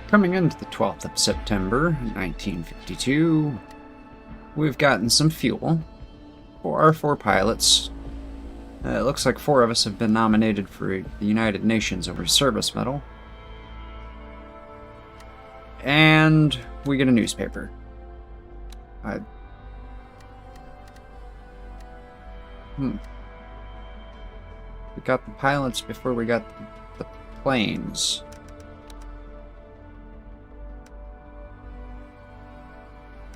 Coming into the 12th of September, 1952, we've gotten some fuel for our 4 pilots. It looks like 4 of us have been nominated for the United Nations over Service Medal. And we get a newspaper. We got the pilots before we got the planes.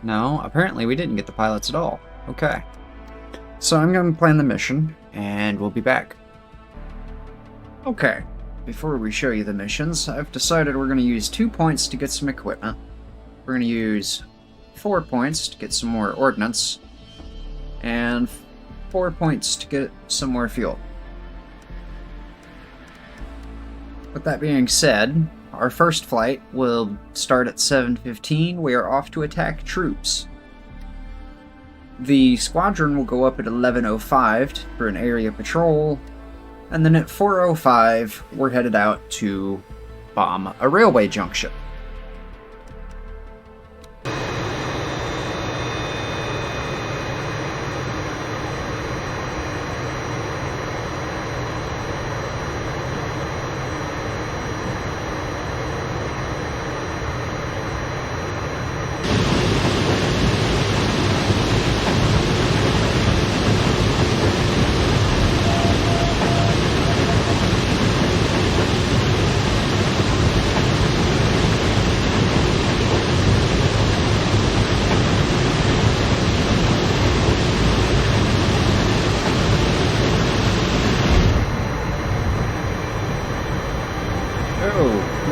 No, apparently we didn't get the pilots at all. Okay. So I'm going to plan the mission, and we'll be back. Okay, before we show you the missions, I've decided we're going to use 2 points to get some equipment. We're going to use 4 points to get some more ordnance, and 4 points to get some more fuel. With that being said, our first flight will start at 7:15. We are off to attack troops. The squadron will go up at 11:05 for an area patrol, and then at 4:05 we're headed out to bomb a railway junction.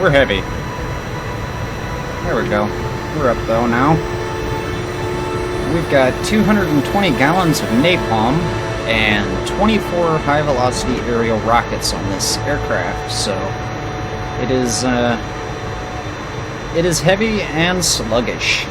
We're heavy. There we go. We're up though now. We've got 220 gallons of napalm and 24 high-velocity aerial rockets on this aircraft, so it is heavy and sluggish.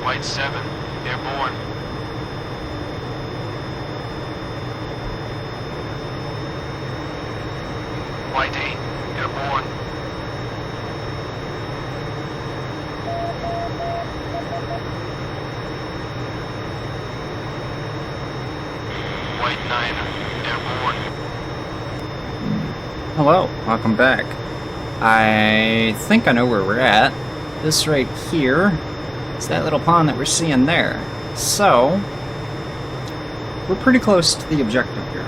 White 7, airborne. White 8, airborne. White 9, airborne. Hello, welcome back. I think I know where we're at. This right here. It's that little pond that we're seeing there. So, we're pretty close to the objective here.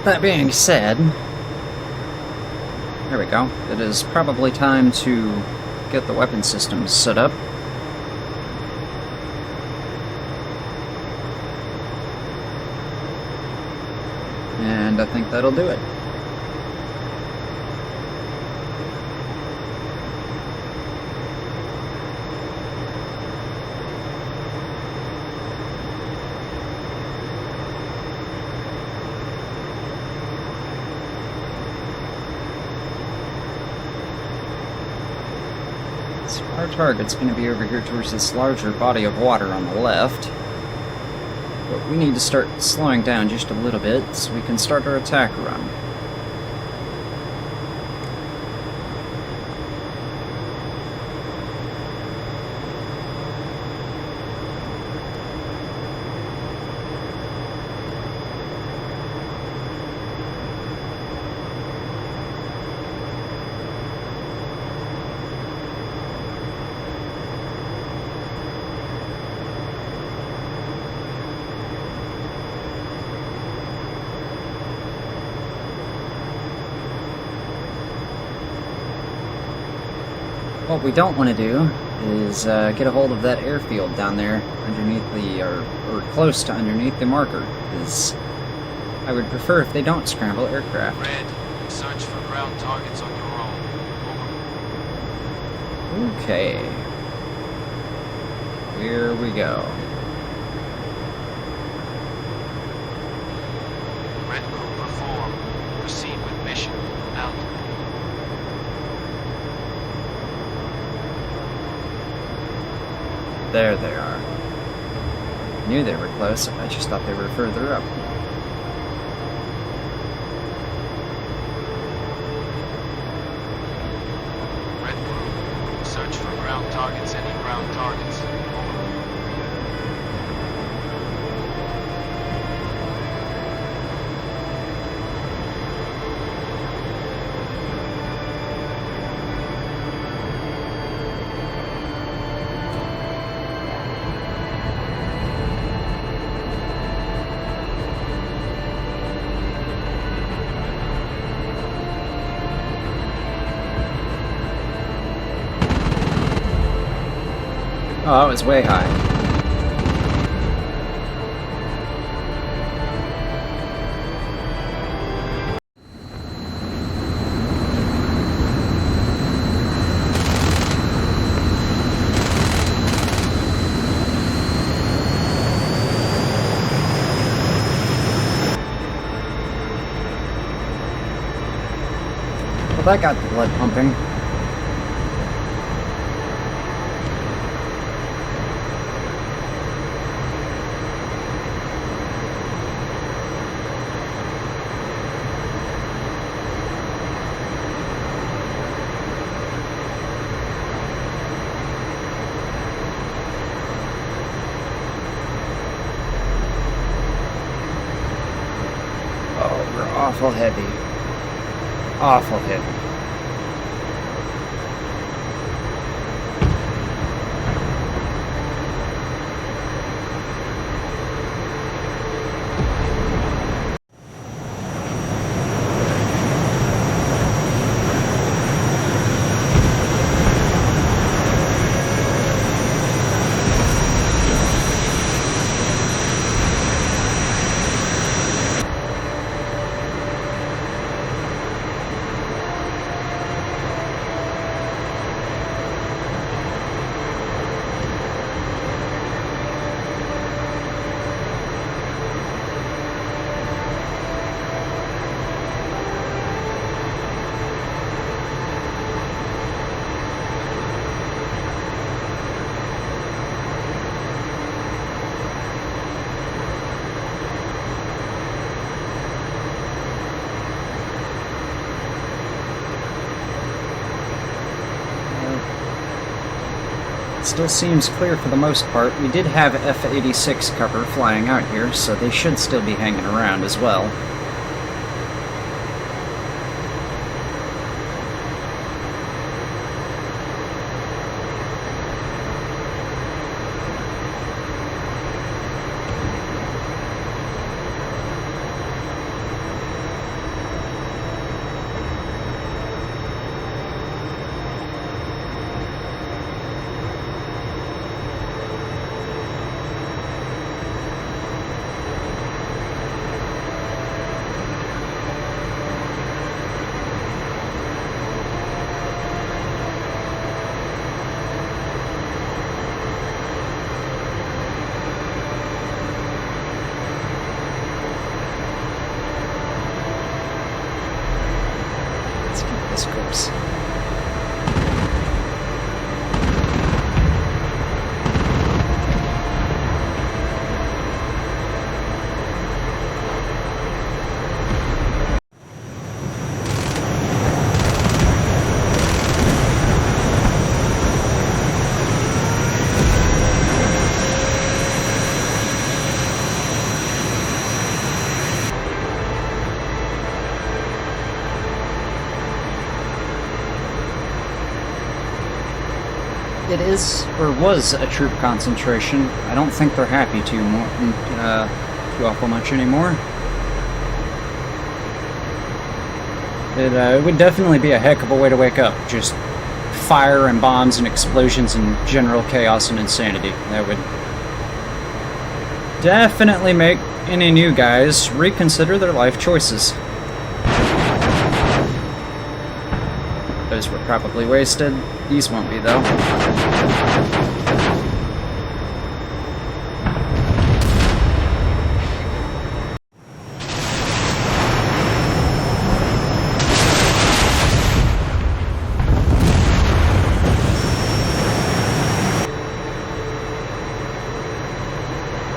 That being said, there we go. It is probably time to get the weapon systems set up. and I think that'll do it. So our target's going to be over here towards this larger body of water on the left. But we need to start slowing down just a little bit so we can start our attack run. What we don't want to do is get a hold of that airfield down there underneath the, or close to underneath the marker, because I would prefer if they don't scramble aircraft. Red, search for ground targets on your own. Over. Okay. Here we go. Red crew perform. Proceed with mission. Out. There they are. Knew they were close, I just thought they were further up. Red crew, search for ground targets. Any ground targets. Over. Oh, that was way high. Well, that got the blood pumping. Oh, we're awful heavy. Awful heavy. Still seems clear for the most part. We did have F86 cover flying out here, so they should still be hanging around as well. it is, or was, a troop concentration. I don't think they're happy too awful much anymore. It would definitely be a heck of a way to wake up. Just fire and bombs and explosions and general chaos and insanity. That would definitely make any new guys reconsider their life choices. Those were probably wasted. These won't be, though.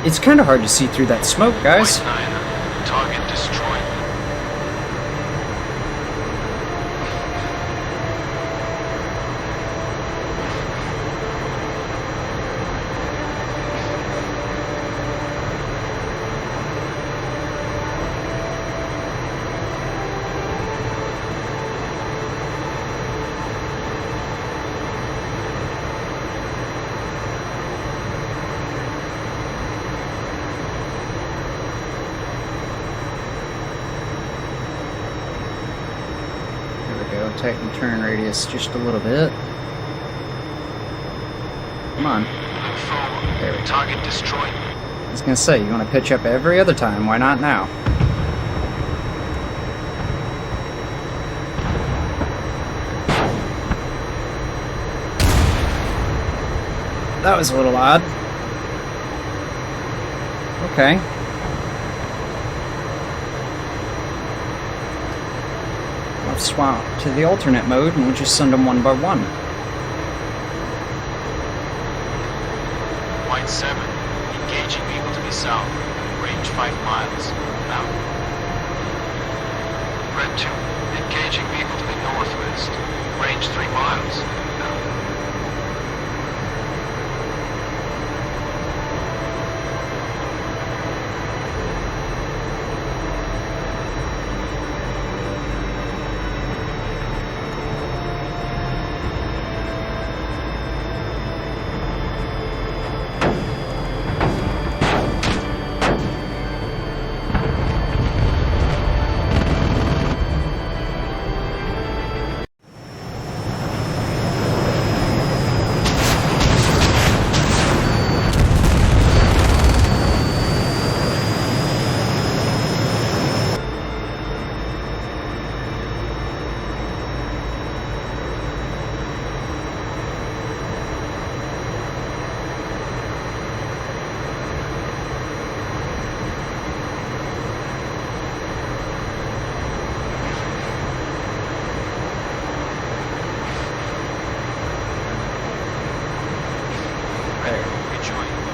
It's kind of hard to see through that smoke, guys. Target destroyed. Tighten turn radius just a little bit. Come on. There we go. Target destroyed. I was gonna say, you want to pitch up every other time, why not now? That was a little odd. Okay. Swap to the alternate mode and we'll just send them one by one. White 7, engaging vehicle to the south, range 5 miles, now. Red 2, engaging vehicle to the northwest, range 3 miles, now.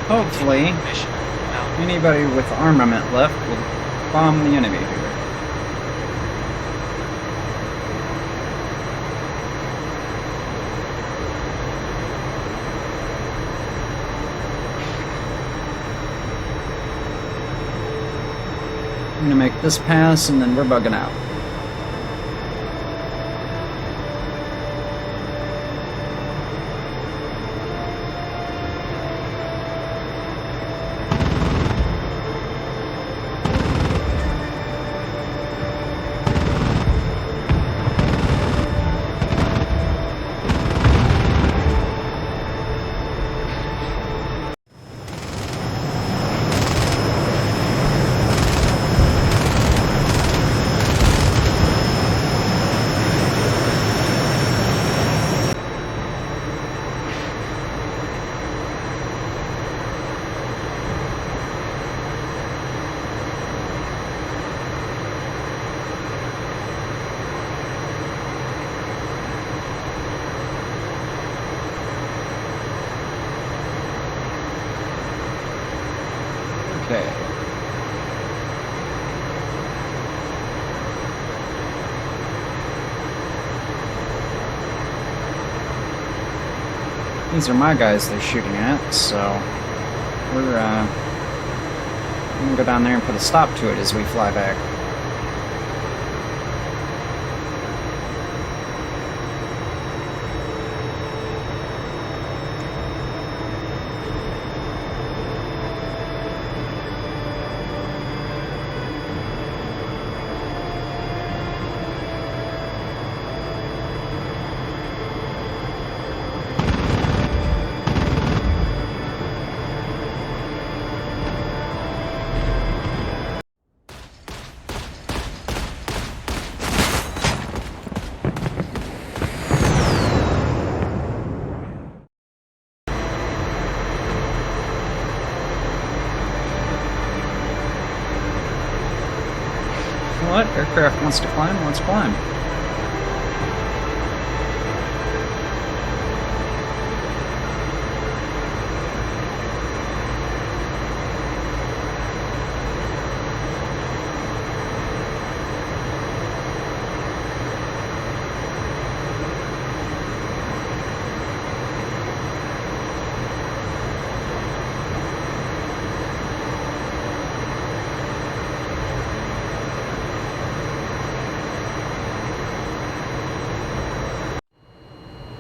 Hopefully, anybody with armament left will bomb the enemy here. I'm gonna make this pass and then we're bugging out. Okay. These are my guys they're shooting at, so we're gonna go down there and put a stop to it as we fly back. what? Aircraft wants to climb, let's climb.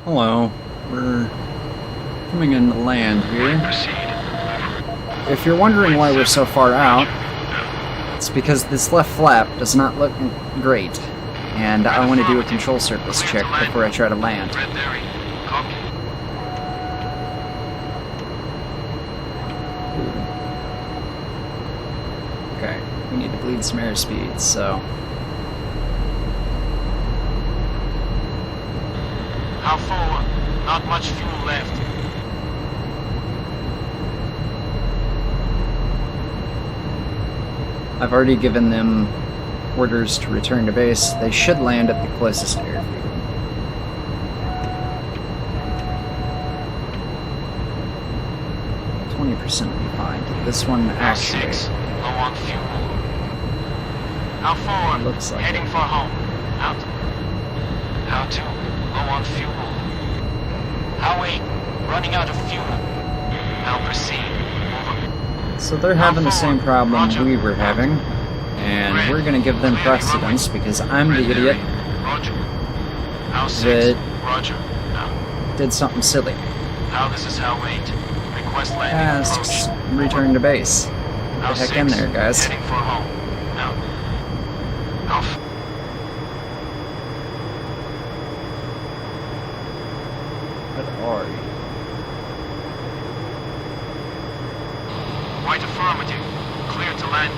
Hello, we're coming in to land here. If you're wondering why we're so far out, it's because this left flap does not look great, and I want to do a control surface check before I try to land. Okay, we need to bleed some airspeed, so... How far? Not much fuel left. I've already given them orders to return to base. They should land at the closest airfield. %20 behind. This one actually... L6, low on fuel. How far? Looks like Heading it. for home. Out. L2, low on fuel. How 8, running out of fuel. Now proceed. Over. So they're having the same problem Roger. we were having, and we're gonna give them precedence because I'm the idiot Roger. L6, that Roger. Now. did something silly. Now this is L 8. Request landing Asks approach. return to base. L Get the heck in 6, there, guys. Heading for home. Now. Alpha. What are you? White affirmative. Clear to land.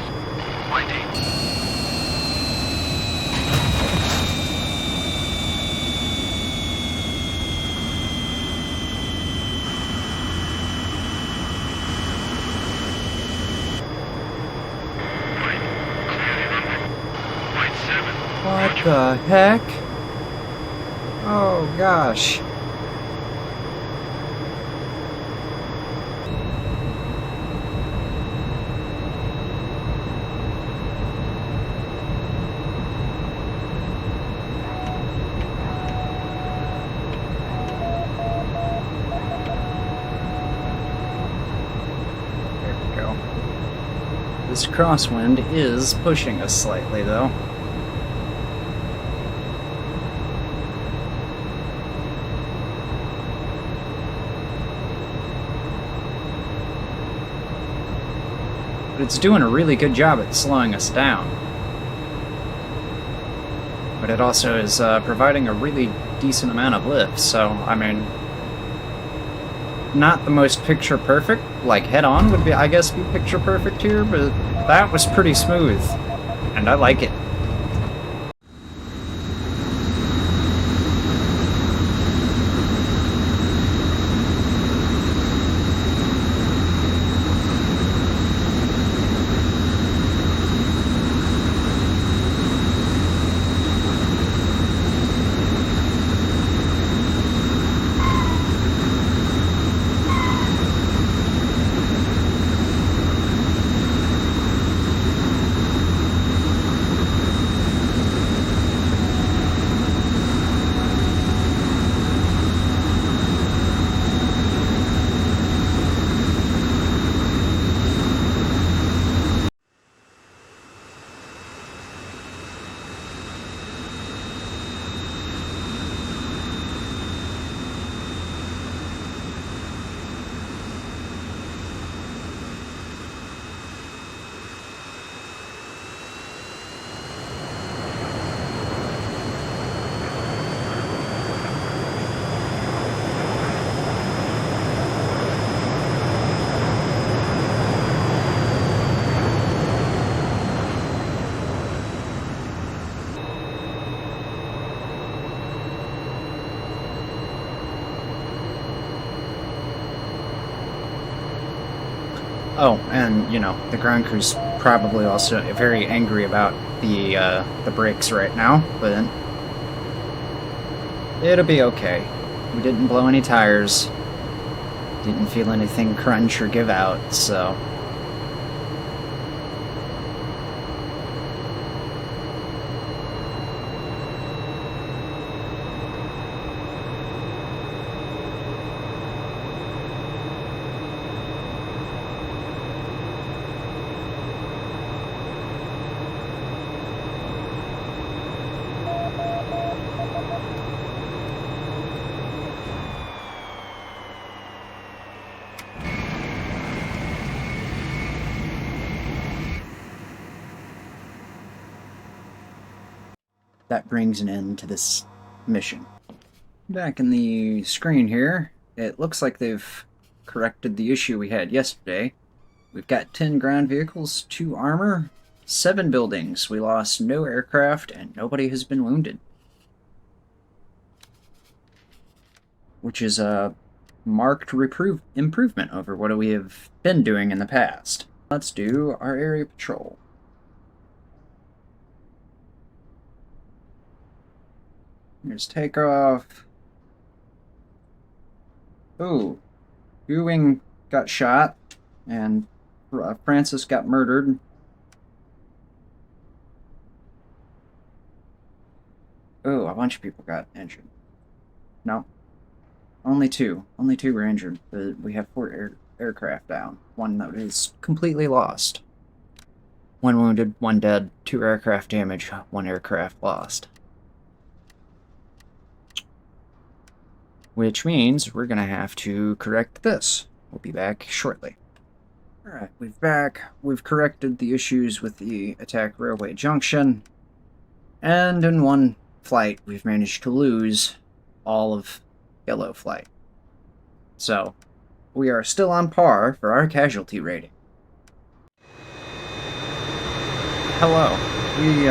White 8. What the heck? Oh gosh. There we go. This crosswind is pushing us slightly though. But it's doing a really good job at slowing us down. But it also is providing a really decent amount of lift, so, I mean... Not the most picture-perfect, like head-on would be, I guess, be picture-perfect here, but that was pretty smooth. And I like it. Oh, and, you know, the ground crew's probably also very angry about the brakes right now, but it'll be okay. We didn't blow any tires. Didn't feel anything crunch or give out, so... That brings an end to this mission. Back in the screen here, it looks like they've corrected the issue we had yesterday. We've got 10 ground vehicles, 2 armor, 7 buildings. We lost no aircraft, and nobody has been wounded. Which is a marked improvement over what we have been doing in the past. Let's do our area patrol. Here's takeoff. Ooh, U-Wing got shot, and Francis got murdered. Ooh, a bunch of people got injured. No, only 2. Only 2 were injured, but we have 4 aircraft down. 1 that is completely lost. 1 wounded, 1 dead, 2 aircraft damage, 1 aircraft lost. Which means we're going to have to correct this. We'll be back shortly. Alright, we've corrected the issues with the attack railway junction, and in 1 flight we've managed to lose all of yellow flight. So, we are still on par for our casualty rating. Hello. We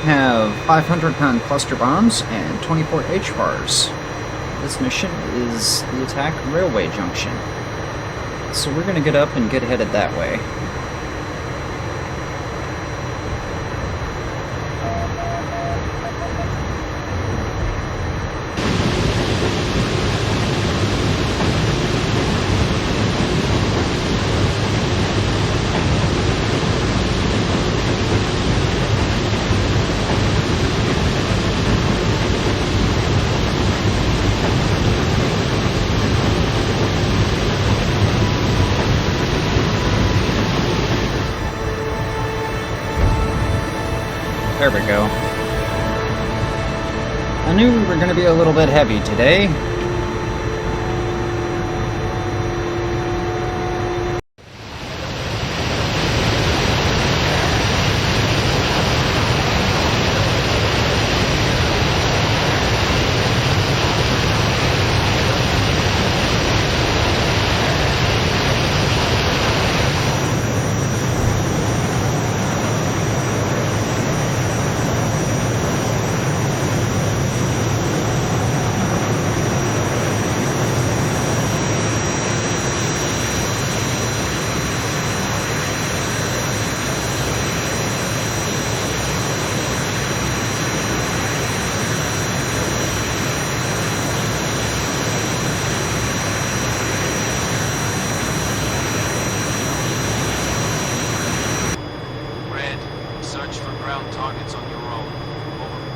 have 500-pound cluster bombs and 24 H-bars. This mission is the attack railway junction. So we're going to get up and get headed that way. There we go. I knew we were going to be a little bit heavy today. targets on your own. Over.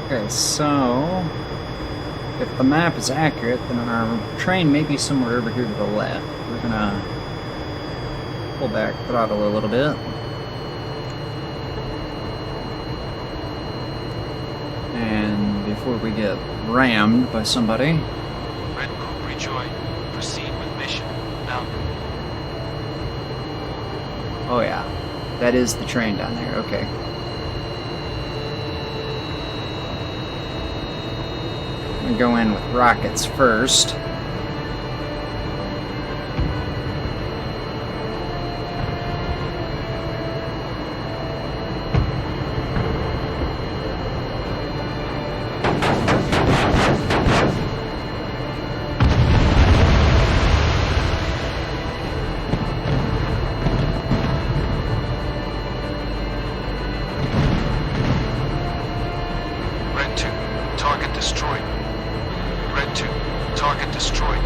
Okay, so if the map is accurate, then our train may be somewhere over here to the left. We're gonna pull back throttle a little bit. And before we get rammed by somebody. Red Group rejoin. Proceed with mission. Now. Oh yeah, that is the train down there, okay. We go in with rockets first. Red 2, target destroyed. Red 2, target destroyed.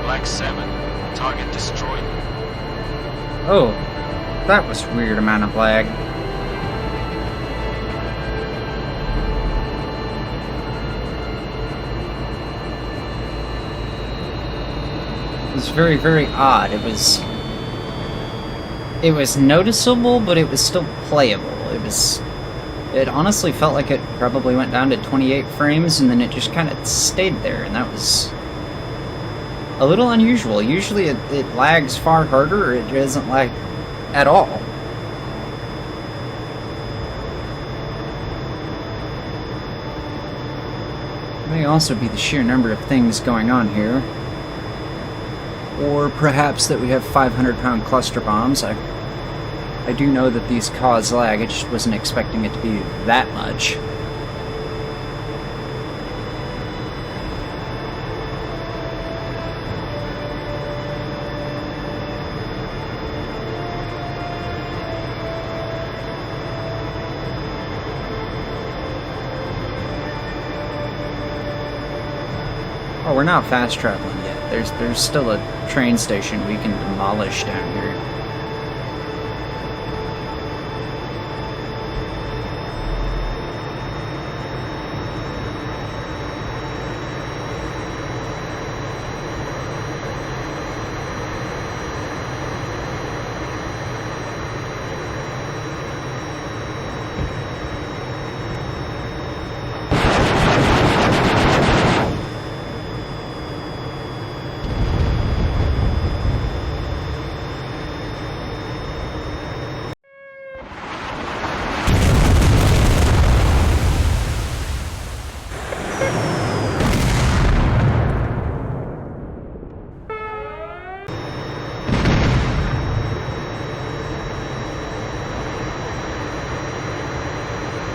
Black 7, target destroyed. Oh, that was a weird amount of lag. It was very, very odd. It was noticeable, but it was still playable. It honestly felt like it probably went down to 28 frames and then it just kind of stayed there, and that was a little unusual. Usually it lags far harder, or it doesn't lag at all. It may also be the sheer number of things going on here. Or perhaps that we have 500-pound cluster bombs. I do know that these cause lag, I just wasn't expecting it to be that much. Oh, we're not fast traveling yet. There's still a train station we can demolish down here.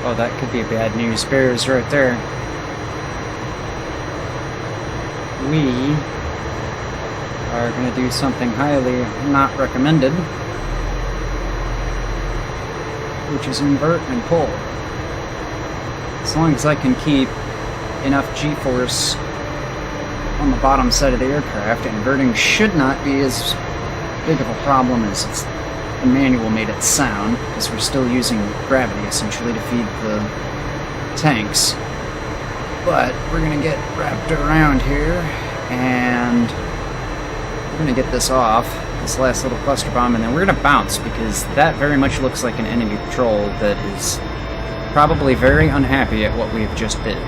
Oh, that could be bad news bears right there. We are going to do something highly not recommended, which is invert and pull. As long as I can keep enough G-force on the bottom side of the aircraft, inverting should not be as big of a problem as the manual made it sound, because we're still using gravity essentially to feed the tanks. But we're gonna get wrapped around here, and we're gonna get this off, this last little cluster bomb, and then we're gonna bounce, because that very much looks like an enemy patrol that is probably very unhappy at what we've just did.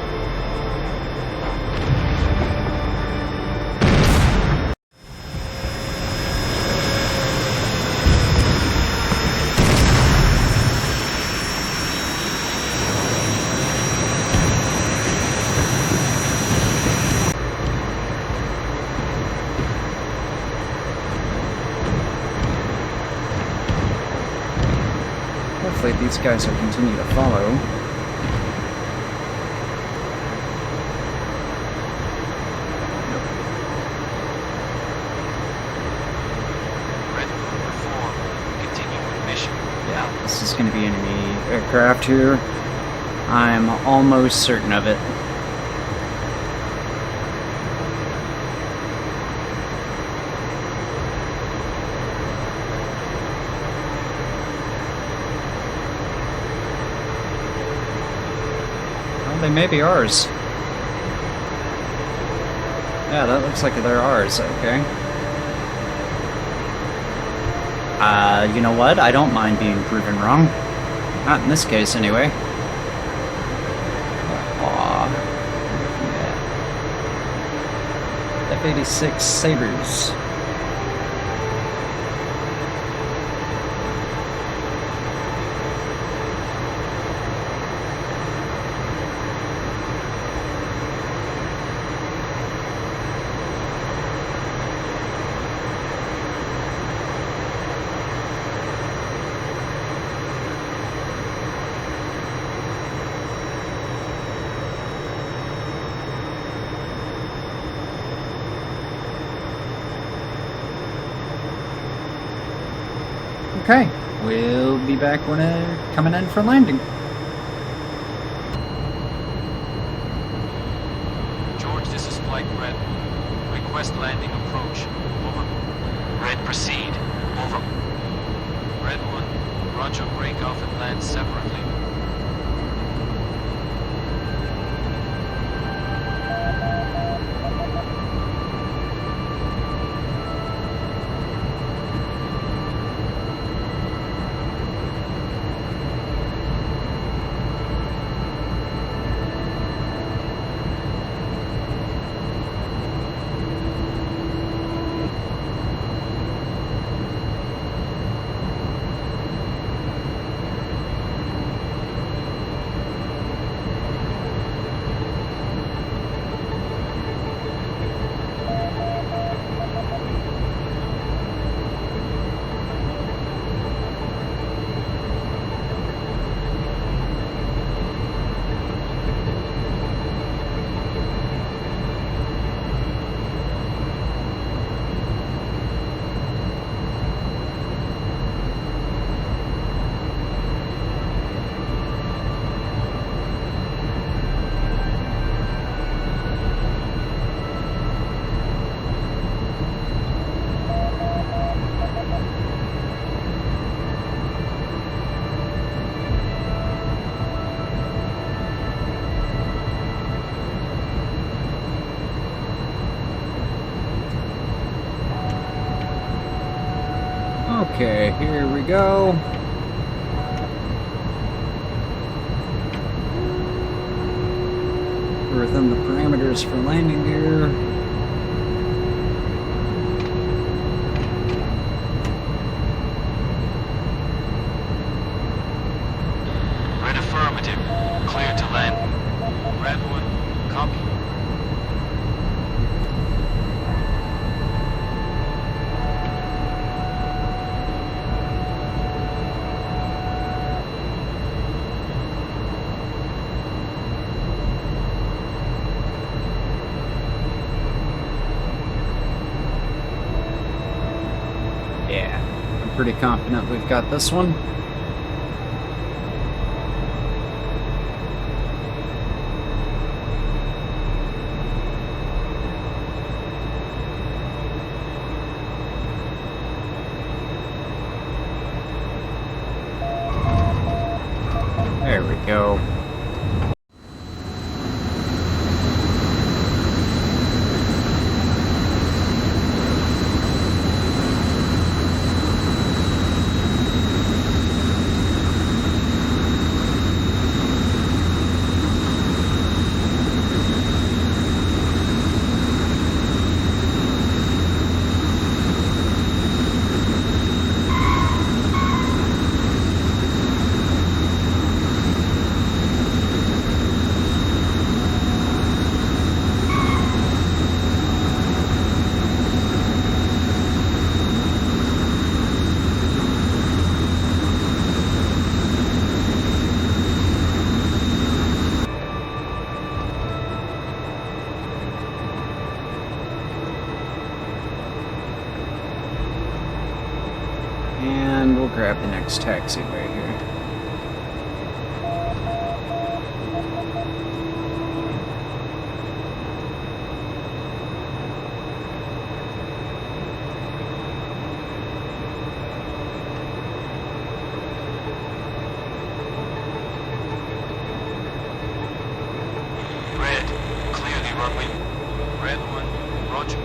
Hopefully these guys will continue to follow. Ready for 4. Continue with mission. Yeah, this is going to be enemy aircraft here. I'm almost certain of it. They may be ours. Yeah, that looks like they're ours, okay. You know what? I don't mind being proven wrong. Not in this case, anyway. Aw. Yeah. F86 Sabres. Okay, we'll be back when coming in for landing. George, this is Flight Red. Request landing approach. Over. Red, proceed. Over. Red 1, roger, break off and land separately. Okay, here we go. We're within the parameters for landing gear. Red affirmative. Clear to land. Red 1, copy. Yeah, I'm pretty confident we've got this one. There we go. And we'll grab the next taxiway here. Red, clear the runway. Red 1, roger.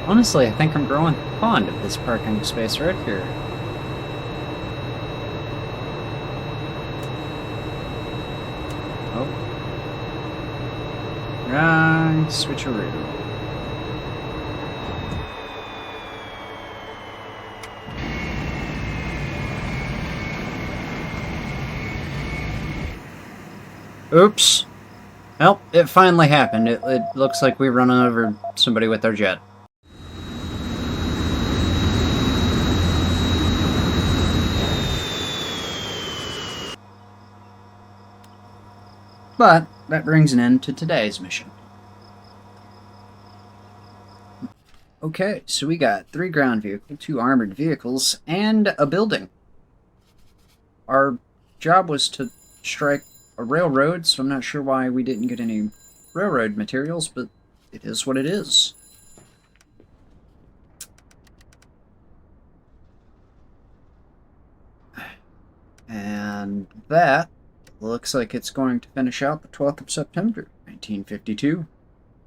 Honestly, I think I'm growing fond of this parking space right here. Oh. switcheroo. Oops. Well, it finally happened. It looks like we run over somebody with our jet. But that brings an end to today's mission. Okay, so we got 3 ground vehicles, 2 armored vehicles, and a building. Our job was to strike a railroad, so I'm not sure why we didn't get any railroad materials, but it is what it is. And that looks like it's going to finish out the 12th of September, 1952.